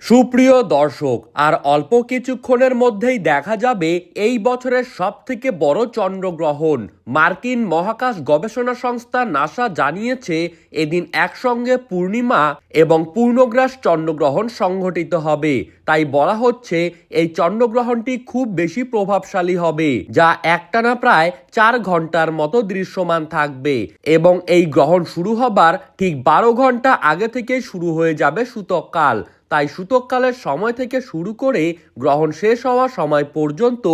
সুপ্রিয় দর্শক, আর অল্প কিছুক্ষণের মধ্যেই দেখা যাবে এই বছরের সবথেকে বড় চন্দ্রগ্রহণ। মার্কিন মহাকাশ গবেষণা সংস্থা নাসা জানিয়েছে এদিন একসঙ্গে পূর্ণিমা এবং পূর্ণগ্রাস চন্দ্রগ্রহণ সংঘটিত হবে। তাই বলা হচ্ছে এই চন্দ্রগ্রহণটি খুব বেশি প্রভাবশালী হবে, যা একটানা প্রায় 4 ঘন্টার মতো দৃশ্যমান থাকবে এবং এই গ্রহণ শুরু হবার ঠিক 12 ঘন্টা আগে থেকে শুরু হয়ে যাবে সূতককাল। তাই সূতককালের সময় থেকে শুরু করে গ্রহণ শেষ হওয়ার সময় পর্যন্ত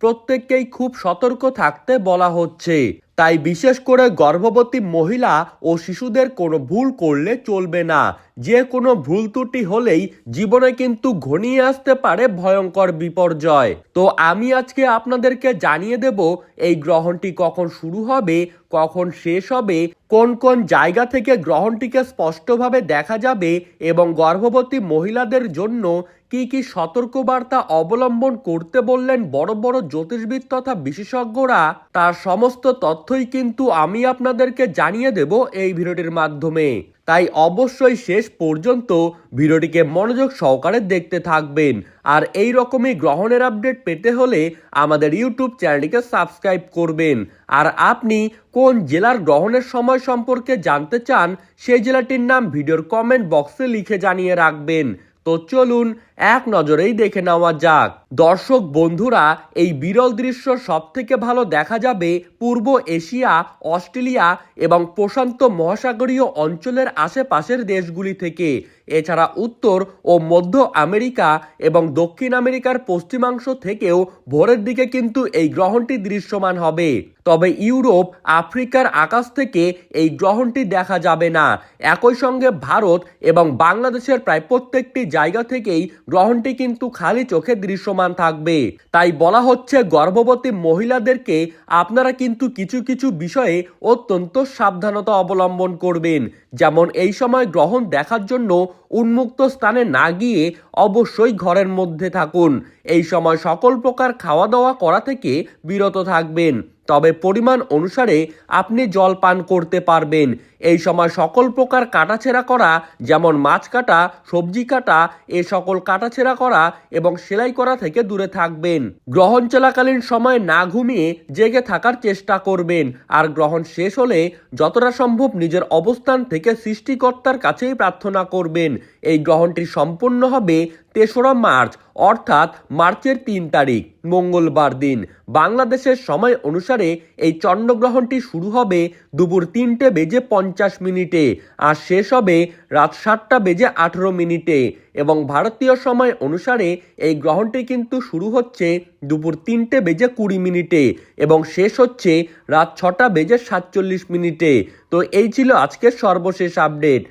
প্রত্যেককেই খুব সতর্ক থাকতে বলা হচ্ছে। তাই বিশেষ করে গর্ভবতী মহিলা ও শিশুদের কোনো ভুল করলে চলবে না। যে কোনো ভুল ত্রুটি হলেই জীবনে কিন্তু ঘনিয়ে আসতে পারে ভয়ঙ্কর বিপর্যয়। তো আমি আজকে আপনাদেরকে জানিয়ে দেব এই গ্রহণটি কখন শুরু হবে, কখন শেষ হবে, কোন কোন জায়গা থেকে গ্রহণটিকে স্পষ্টভাবে দেখা যাবে এবং গর্ভবতী মহিলাদের জন্য কি কি সতর্কবার্তা অবলম্বন করতে বললেন বড় বড় জ্যোতিষবিদ তথা বিশেষজ্ঞরা। তার সমস্ত তথ্যই কিন্তু আমি আপনাদেরকে জানিয়ে দেব এই ভিডিওটির মাধ্যমে। তাই অবশ্যই শেষ পর্যন্ত ভিডিওটিকে মনোযোগ সহকারে দেখতে থাকবেন। আর এই রকমই গ্রহণের আপডেট পেতে হলে আমাদের ইউটিউব চ্যানেলটিকে সাবস্ক্রাইব করবেন। আর আপনি কোন জেলার গ্রহণের সময় সম্পর্কে জানতে চান সেই জেলাটির নাম ভিডিওর কমেন্ট বক্সে লিখে জানিয়ে রাখবেন। তো চলুন এক নজরেই দেখে নেওয়া যাক। দর্শক বন্ধুরা, এই বিরল দৃশ্য সব থেকে ভালো দেখা যাবে পূর্ব এশিয়া, অস্ট্রেলিয়া এবং প্রশান্ত মহাসাগরীয় অঞ্চলের আশেপাশের দেশগুলি থেকে। এছাড়া উত্তর ও মধ্য আমেরিকা এবং দক্ষিণ আমেরিকার পশ্চিমাংশ থেকেও ভোরের দিকে কিন্তু এই গ্রহণটি দৃশ্যমান হবে। তবে ইউরোপ, আফ্রিকার আকাশ থেকে এই গ্রহণটি দেখা যাবে না। একই সঙ্গে ভারত এবং বাংলাদেশের প্রায় প্রত্যেকটি জায়গা থেকেই গ্রহণটি কিন্তু খালি চোখে দৃশ্যমান থাকবে। তাই বলা হচ্ছে গর্ভবতী মহিলাদেরকে আপনারা কিন্তু কিছু কিছু বিষয়ে অত্যন্ত সাবধানতা অবলম্বন করবেন। যেমন এই সময় গ্রহণ দেখার জন্য উন্মুক্ত স্থানে না গিয়ে অবশ্যই ঘরের মধ্যে থাকুন। এই সময় সকল প্রকার খাওয়া দাওয়া করা থেকে বিরত থাকবেন। তবে পরিমাণ অনুসারে আপনি জল পান করতে পারবেন। এই সময় সকল প্রকার কাটাছেঁড়া করা, যেমন মাছ কাটা, সবজি কাটা, এ সকল কাটাছেঁড়া করা এবং সেলাই করা থেকে দূরে থাকবেন। গ্রহণ চলাকালীন সময় না ঘুমিয়ে জেগে থাকার চেষ্টা করবেন। আর গ্রহণ শেষ হলে যতটা সম্ভব নিজের অবস্থান থেকে সৃষ্টিকর্তার কাছেই প্রার্থনা করবেন। এই গ্রহণটি সম্পন্ন হবে 3রা মার্চ, অর্থাৎ মার্চের 3 তারিখ মঙ্গলবার দিন। বাংলাদেশের সময় অনুসারে এই চন্দ্রগ্রহণটি শুরু হবে দুপুর 3:50 আর শেষ হবে রাত 7:18 এবং ভারতীয় সময় অনুসারে এই গ্রহণটি কিন্তু শুরু হচ্ছে দুপুর 3:20 এবং শেষ হচ্ছে রাত 6:47। তো এই ছিল আজকের সর্বশেষ আপডেট।